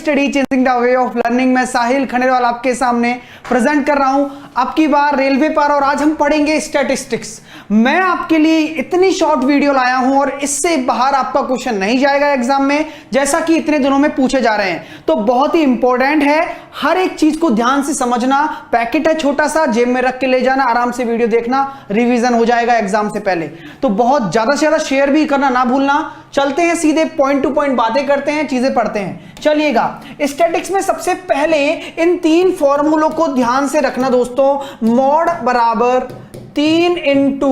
Study changing the way of learning. मैं साहिल खंडेलवाल आपके सामने प्रेजेंट कर रहा हूं अब की बार रेलवे पर, और आज हम पढ़ेंगे स्टैटिस्टिक्स। मैं आपके लिए इतनी शॉर्ट वीडियो लाया हूं और इससे बाहर आपका क्वेश्चन नहीं जाएगा एग्जाम में, जैसा कि इतने दिनों में पूछे जा रहे हैं। तो बहुत ही इंपॉर्टेंट है, हर एक चीज को ध्यान से समझना। पैकेट है छोटा सा, जेब में रख के ले जाना, आराम से वीडियो देखना, रिवीजन हो जाएगा एग्जाम से पहले। तो बहुत ज्यादा से ज्यादा शेयर भी करना ना भूलना। चलते हैं सीधे पॉइंट टू पॉइंट बातें करते हैं, चीजें पढ़ते हैं। चलिएगा, स्टैटिक्स में सबसे पहले इन तीन फॉर्मूलों को ध्यान से रखना दोस्तों। मॉड बराबर 3 into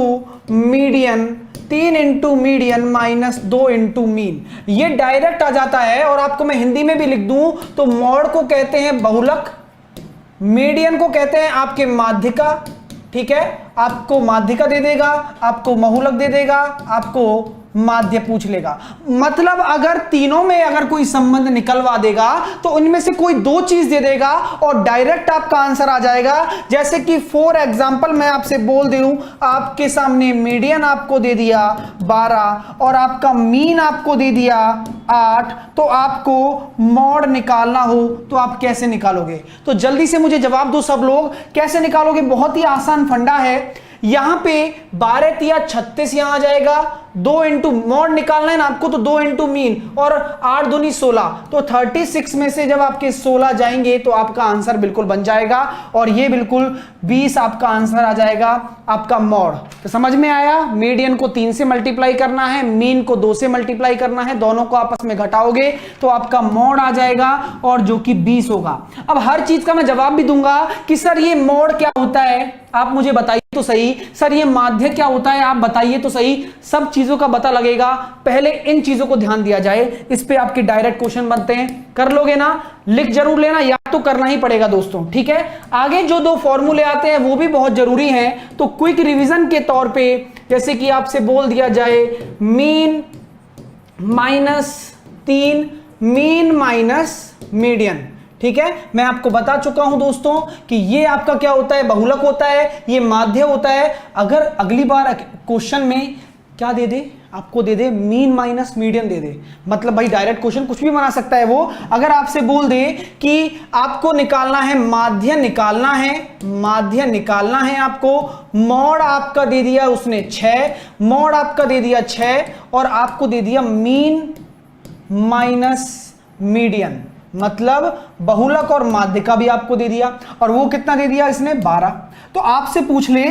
median, 3 into median minus 2 into mean. ये डायरेक्ट आ जाता है, और आपको मैं हिंदी में भी लिख दूं तो मॉड को कहते हैं बहुलक, मीडियन को कहते हैं आपके माध्यिका। ठीक है, आपको माध्यिका दे देगा, आपको बहुलक दे देगा, आपको माध्य पूछ लेगा। मतलब अगर तीनों में अगर कोई संबंध निकलवा देगा तो उनमें से कोई दो चीज दे देगा और डायरेक्ट आपका आंसर आ जाएगा। जैसे कि फॉर एग्जांपल मैं आपसे बोल दूं, आपके सामने मीडियन आपको दे दिया 12 और आपका मीन आपको दे दिया 8, तो आपको मॉड निकालना हो तो आप कैसे निकालोगे? तो जल्दी से मुझे जवाब दो सब लोग, कैसे निकालोगे? बहुत ही आसान फंडा है। यहां पे 12 तिया 36 यहां आ जाएगा, 2 इंटू मॉड निकालना है ना आपको, तो 2 इंटू मीन, और 8 दूनी 16, तो 36 में से जब आपके 16 जाएंगे तो आपका आंसर बिल्कुल बन जाएगा, और ये बिल्कुल 20 आपका आंसर आ जाएगा आपका मॉड। तो समझ में आया? मीडियन को 3 से मल्टीप्लाई करना है, मीन को 2 से मल्टीप्लाई करना है, दोनों को आपस में घटाओगे तो आपका मॉड आ जाएगा, और जो कि 20 होगा। अब हर चीज का मैं जवाब भी दूंगा कि सर ये मॉड क्या होता है, आप मुझे बताइए तो सही। सर ये माध्य क्या होता है, आप बताइए तो सही। सब चीजों का पता लगेगा, पहले इन चीजों को ध्यान दिया जाए। इस पे आपके डायरेक्ट क्वेश्चन बनते हैं, कर लोगे ना? लिख जरूर लेना, याद तो करना ही पड़ेगा दोस्तों। ठीक है, आगे जो दो फॉर्मूले आते हैं वो भी बहुत जरूरी हैं, तो क्विक रिवीजन के तौर पे जैसे कि आपसे बोल दिया जाए mean minus 3, mean minus median. ठीक है, मैं आपको बता चुका हूं दोस्तों कि ये आपका क्या होता है, बहुलक होता है, ये माध्य होता है। अगर अगली बार क्वेश्चन में क्या दे दे, आपको दे दे मीन माइनस मीडियन दे दे, मतलब भाई डायरेक्ट क्वेश्चन कुछ भी बना सकता है वो। अगर आपसे बोल दे कि आपको निकालना है माध्य, निकालना है माध्य, निकालना है आपको, मॉड आपका दे दिया उसने 6, मॉड आपका दे दिया 6, और आपको दे दिया मीन माइनस मीडियन, मतलब बहुलक और माध्यिका भी आपको दे दिया, और वो कितना दे दिया इसने 12। तो आपसे पूछ ले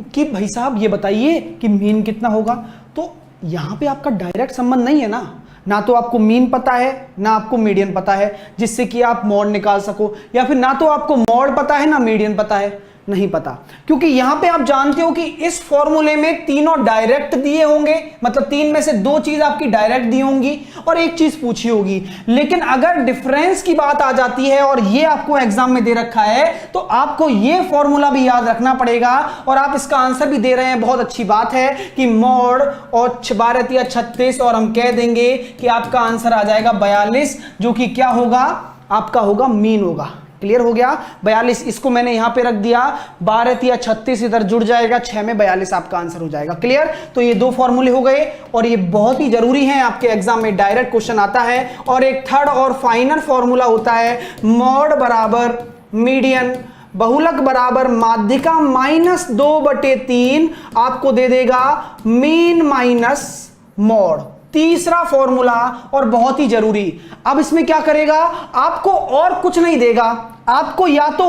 कि भाई साहब ये बताइए कि मीन कितना होगा, तो यहां पे आपका डायरेक्ट संबंध नहीं है ना तो आपको मीन पता है ना आपको मीडियन पता है जिससे कि आप मॉड निकाल सको, या फिर ना तो आपको मॉड पता है ना मीडियन पता है, नहीं पता। क्योंकि यहां पे आप जानते हो कि इस फॉर्मूले में तीनों डायरेक्ट दिए होंगे, मतलब 3 में से 2 चीज आपकी डायरेक्ट दी होंगी और 1 चीज पूछी होगी। लेकिन अगर डिफरेंस की बात आ जाती है और ये आपको एग्जाम में दे रखा है, तो आपको ये फॉर्मूला भी याद रखना पड़ेगा, और आप इसका आंसर भी दे रहे हैं, बहुत अच्छी बात है कि मॉड और 12 या 36, और हम कह देंगे कि आपका आंसर आ जाएगा 42, जो कि क्या होगा, आपका होगा मीन होगा। क्लियर हो गया? 42 इसको मैंने यहां पे रख दिया, 12 या 36 इधर जुड़ जाएगा, 6 में 42 आपका आंसर हो जाएगा। क्लियर? तो ये 2 फॉर्मूले हो गए, और ये बहुत ही जरूरी है, आपके एग्जाम में डायरेक्ट क्वेश्चन आता है। और एक थर्ड और फाइनल फॉर्मूला होता है मॉड बराबर मीडियन, बहुलक बराबर माध्यिका माइनस 2/3 आपको दे देगा मीन माइनस मॉड। तीसरा फॉर्मूला और बहुत ही जरूरी। अब इसमें क्या करेगा, आपको और कुछ नहीं देगा, आपको या तो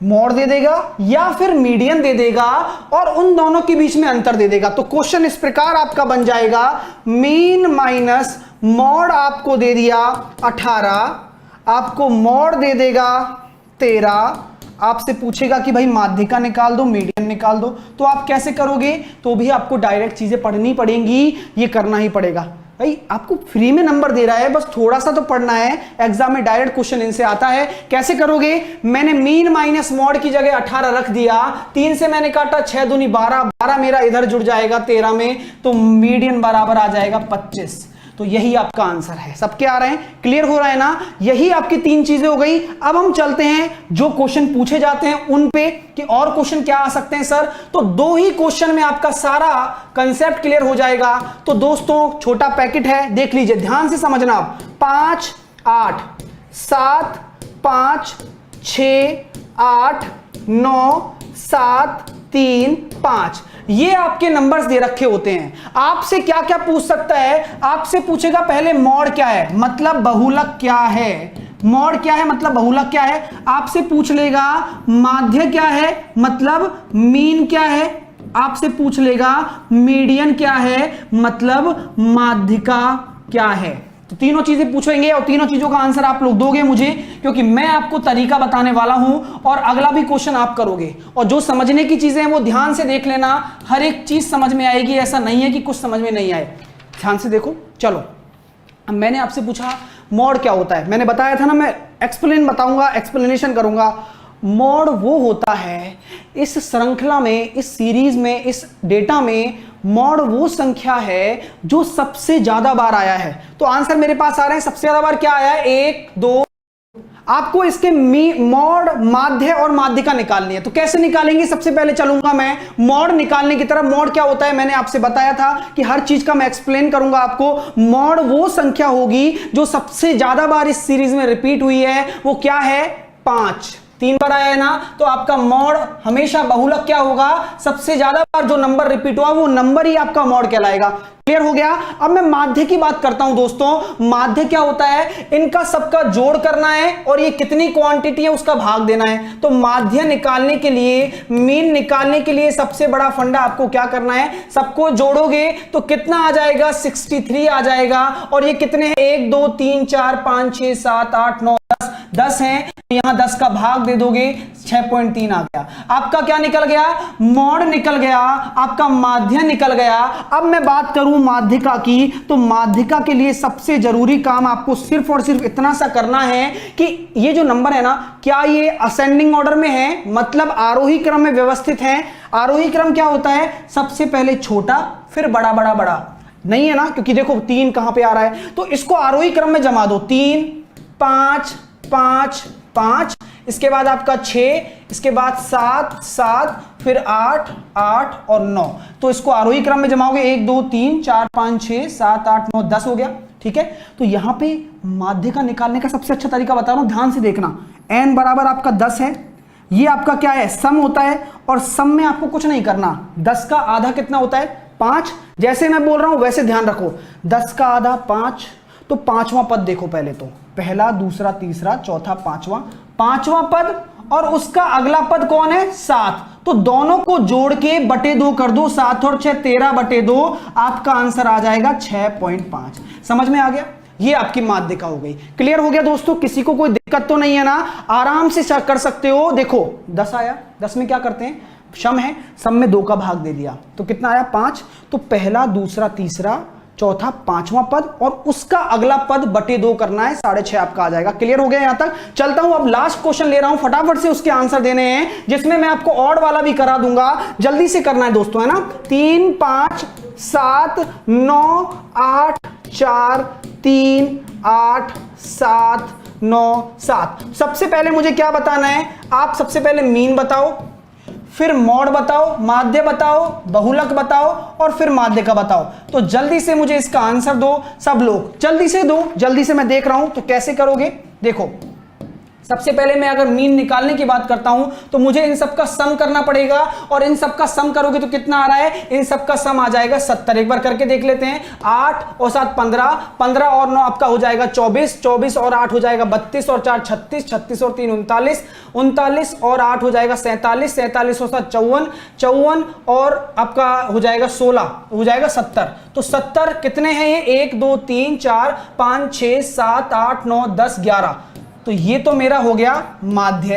मॉड दे देगा या फिर मीडियन दे देगा, और उन दोनों के बीच में अंतर दे देगा। तो क्वेश्चन इस प्रकार आपका बन जाएगा, मीन माइनस मॉड आपको दे दिया 18, आपको मॉड दे देगा 13, आपसे पूछेगा कि भाई माध्यिका निकाल दो, मीडियन निकाल दो, तो आप कैसे करोगे? तो भी आपको डायरेक्ट चीजें पढ़नी पड़ेंगी, ये करना ही पड़ेगा। भाई आपको फ्री में नंबर दे रहा है, बस थोड़ा सा तो पढ़ना है, एग्जाम में डायरेक्ट क्वेश्चन इनसे आता है। कैसे करोगे? मैंने मीन माइनस मॉड की जगह 18 रख दिया, 3 से मैंने काटा, 6 दूनी 12, 12 मेरा इधर जुड़ जाएगा 13 में, तो मीडियन बराबर आ जाएगा 25। तो यही आपका आंसर है। सबके आ रहे हैं? क्लियर हो रहा है ना? यही आपकी 3 चीजें हो गई। अब हम चलते हैं जो क्वेश्चन पूछे जाते हैं उन पे, कि और क्वेश्चन क्या आ सकते हैं सर। तो 2 ही क्वेश्चन में आपका सारा कंसेप्ट क्लियर हो जाएगा। तो दोस्तों छोटा पैकेट है, देख लीजिए, ध्यान से समझना। 5, 8, 7 5 6 8 9 7 3 5, ये आपके नंबर्स दे रखे होते हैं। आपसे क्या क्या पूछ सकता है? आपसे पूछेगा पहले मॉड क्या है, मतलब बहुलक क्या है। मॉड क्या है मतलब बहुलक क्या है। आपसे पूछ लेगा माध्य क्या है, मतलब मीन क्या है। आपसे पूछ लेगा मीडियन क्या है, मतलब माध्यिका क्या है। तो तीनों चीजें पूछेंगे और तीनों चीजों का आंसर आप लोग दोगे मुझे, क्योंकि मैं आपको तरीका बताने वाला हूं और अगला भी क्वेश्चन आप करोगे। और जो समझने की चीजें हैं वो ध्यान से देख लेना, हर एक चीज समझ में आएगी, ऐसा नहीं है कि कुछ समझ में नहीं आए। ध्यान से देखो। चलो, अब मैंने आपसे पूछा मॉड क्या होता है। मैंने बताया था ना, मैं एक्सप्लेन बताऊंगा, एक्सप्लेनेशन करूंगा। मॉड वो होता है इस श्रृंखला में, इस सीरीज में, इस डेटा में, मॉड वो संख्या है जो सबसे ज्यादा बार आया है। तो आंसर मेरे पास आ रहे हैं, सबसे ज्यादा बार क्या आया है, 1 2। आपको इसके मॉड, माध्य और माध्यिका निकालनी है। तो कैसे निकालेंगे? सबसे पहले चलूंगा मैं मॉड निकालने की तरफ। मॉड क्या होता है मैंने आपसे बताया था कि हर चीज का मैं एक्सप्लेन करूंगा आपको। मॉड वो संख्या होगी जो सबसे ज्यादा बार इस सीरीज में रिपीट हुई है। वो क्या है? 5। 3 बार आया है ना, तो आपका मॉड हमेशा बहुलक क्या होगा, सबसे ज्यादा बार जो नंबर रिपीट हुआ वो नंबर ही आपका मॉड कहलाएगा। क्लियर हो गया? अब मैं माध्य की बात करता हूं दोस्तों। माध्य क्या होता है? इनका सबका जोड़ करना है और ये कितनी क्वांटिटी है उसका भाग देना है। तो माध्य निकालने के लिए, मीन निकालने के लिए सबसे बड़ा फंडा आपको क्या करना है, सबको जोड़ोगे तो कितना आ जाएगा, 63 आ जाएगा। और ये कितने हैं, 1 2 3 4 5 6 7 8 9 10 हैं। तो यहां 10 का भाग दे दोगे, 6.3 आ गया। आपका क्या निकल गया? मॉड निकल गया, आपका माध्य निकल गया। अब मैं बात करूं माध्यिका की, तो माध्यिका के लिए सबसे जरूरी काम आपको सिर्फ और सिर्फ इतना सा करना है कि ये जो नंबर है ना, क्या ये असेंडिंग ऑर्डर में है, मतलब आरोही क्रम में व्यवस्थित है। आरोही क्रम क्या होता है? सबसे पहले छोटा, फिर बड़ा बड़ा बड़ा, नहीं है ना, क्योंकि देखो 3 कहां पे आ रहा है, तो इसको आरोही क्रम में जमा दो। 3 5 5 5, इसके बाद आपका 6, इसके बाद 7 7, फिर 8 8 और 9। तो इसको आरोही क्रम में जमाओगे, 1 2 3 4 5 6 7 8 9 10 हो गया। ठीक है, तो यहां पे माध्यिका निकालने का सबसे अच्छा तरीका बता रहा हूं, ध्यान से देखना। n बराबर आपका 10 है, ये आपका क्या है, सम होता है। और सम में आपको कुछ नहीं करना। 10 का आधा कितना होता है, 5। जैसे मैं बोल रहा हूं वैसे ध्यान रखो। 10 का आधा 5, तो पांचवा पद देखो पहले, तो पहला दूसरा तीसरा चौथा पांचवा पद, और उसका अगला पद कौन है, 7। तो दोनों को जोड़ के बटे 2 कर दो, 7 और 6 13 बटे 2, आपका आंसर आ जाएगा 6.5। समझ में आ गया? ये आपकी माध्यिका हो गई। क्लियर हो गया दोस्तों? किसी को कोई दिक्कत तो नहीं है ना? आराम से कर सकते हो। देखो 10 आया, 10 में क्या करते हैं, सम है, सम में 2 का भाग दे दिया, तो कितना आया, 5। तो पहला दूसरा तीसरा चौथा पांचवा पद और उसका अगला पद बटे 2 करना है, 6.5 आपका आ जाएगा। क्लियर हो गया? यहां तक चलता हूं। अब लास्ट क्वेश्चन ले रहा हूं, फटाफट से उसके आंसर देने हैं, जिसमें मैं आपको ऑड वाला भी करा दूंगा। जल्दी से करना है दोस्तों, है ना। 3 5 7 9 8 4 3 8 7 9 7। सबसे पहले मुझे क्या बताना है, आप सबसे पहले मीन बताओ, फिर मॉड बताओ, माध्य बताओ, बहुलक बताओ, और फिर माध्यिका बताओ। तो जल्दी से मुझे इसका आंसर दो सब लोग, जल्दी से दो, जल्दी से। मैं देख रहा हूं तो कैसे करोगे, देखो। सबसे पहले मैं अगर मीन निकालने की बात करता हूं तो मुझे इन सब का सम करना पड़ेगा, और इन सब का सम करोगे तो कितना आ रहा है, इन सब का सम आ जाएगा 70। एक बार करके देख लेते हैं। 8 और 7 15, 15 और 9 आपका हो जाएगा 24, 24 और 8 हो जाएगा 32 और 4 36, 36 और 3 39, 39 और 8 हो जाएगा 47, 47 और 7 54, 54 और आपका हो जाएगा 16, हो जाएगा 70। तो 70 कितने हैं ये, 1 2 3 4 5 6 7 8 9 10 11। तो ये तो मेरा हो गया माध्य।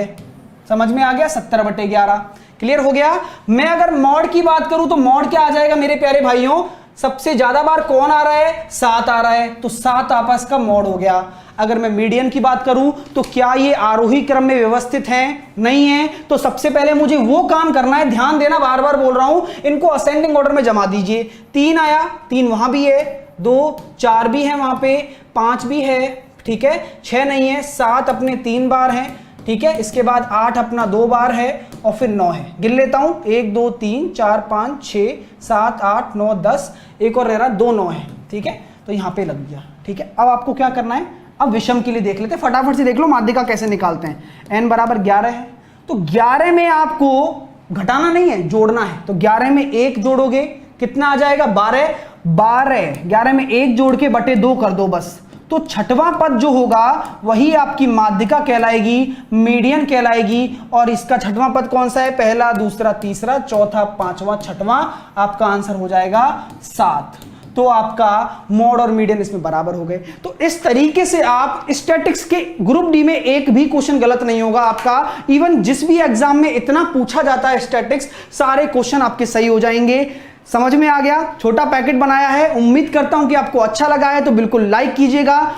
समझ में आ गया, 70/11। क्लियर हो गया? मैं अगर मॉड की बात करूं तो मॉड क्या आ जाएगा मेरे प्यारे भाइयों, सबसे ज्यादा बार कौन आ रहा है, 7 आ रहा है, तो 7 आपस का मॉड हो गया। अगर मैं मीडियन की बात करूं तो क्या ये आरोही क्रम में व्यवस्थित हैं, नहीं है, तो सबसे पहले मुझे वो काम करना है, ध्यान देना, बार बार बोल रहा हूं, इनको असेंडिंग ऑर्डर में जमा दीजिए। 3 आया, 3 वहां भी है, 2 4 भी है वहां पे, 5 भी है, ठीक है, 6 नहीं है, 7 अपने 3 बार हैं, ठीक है, इसके बाद 8 अपना 2 बार है, और फिर 9 है। गिन लेता हूं, 1 2 3 4 5 6 7 8 9 10, एक और रह रहा 2 9 है, ठीक है, तो यहां पे लग गया। ठीक है, अब आपको क्या करना है, अब विषम के लिए देख लेते हैं, फटाफट से देख लो माध्यिका कैसे निकालते हैं। n बराबर 11 है, तो 11 में आपको घटाना नहीं है, जोड़ना है। तो 11 में 1 जोड़ोगे कितना आ जाएगा, 12। 11 में 1 जोड़ के बटे 2 कर दो बस। तो छठवां पद जो होगा वही आपकी माध्यिका कहलाएगी, मीडियन कहलाएगी। और इसका छठवां पद कौन सा है, पहला, दूसरा, तीसरा, चौथा, पांचवा, छठवां, आपका आंसर हो जाएगा 7। तो आपका मोड और मीडियन इसमें बराबर हो गए। तो इस तरीके से आप स्टैटिक्स के ग्रुप डी में एक भी क्वेश्चन गलत नहीं होगा आपका। इवन जिस भी एग्जाम में इतना पूछा जाता है स्टैटिक्स, सारे क्वेश्चन आपके सही हो जाएंगे। समझ में आ गया? छोटा पैकेट बनाया है, उम्मीद करता हूं कि आपको अच्छा लगा है, तो बिल्कुल लाइक कीजिएगा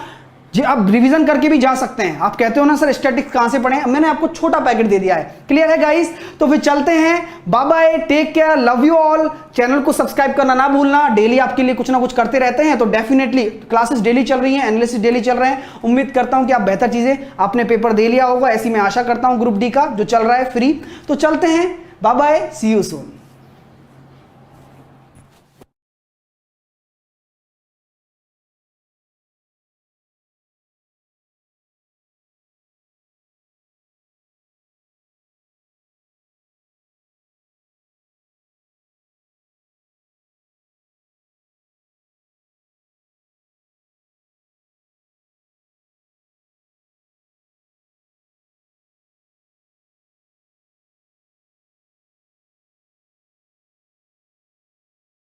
जी। आप रिवीजन करके भी जा सकते हैं। आप कहते हो ना सर स्टैटिक्स कहां से पढ़ें, मैंने आपको छोटा पैकेट दे दिया है। क्लियर है गाइस? तो फिर चलते हैं, bye bye, take care, love you all. Channel को सब्सक्राइब करना ना भूलना, डेली आपके लिए कुछ ना कुछ करते रहते हैं। तो डेफिनेटली क्लासेस डेली चल रही हैं, एनालिसिस डेली चल रहे हैं। उम्मीद करता हूं कि आप बेहतर चीजें, आपने पेपर दे लिया होगा, ऐसी मैं आशा करता हूं, ग्रुप डी का जो चल रहा है फ्री। तो चलते हैं, bye bye, see you soon.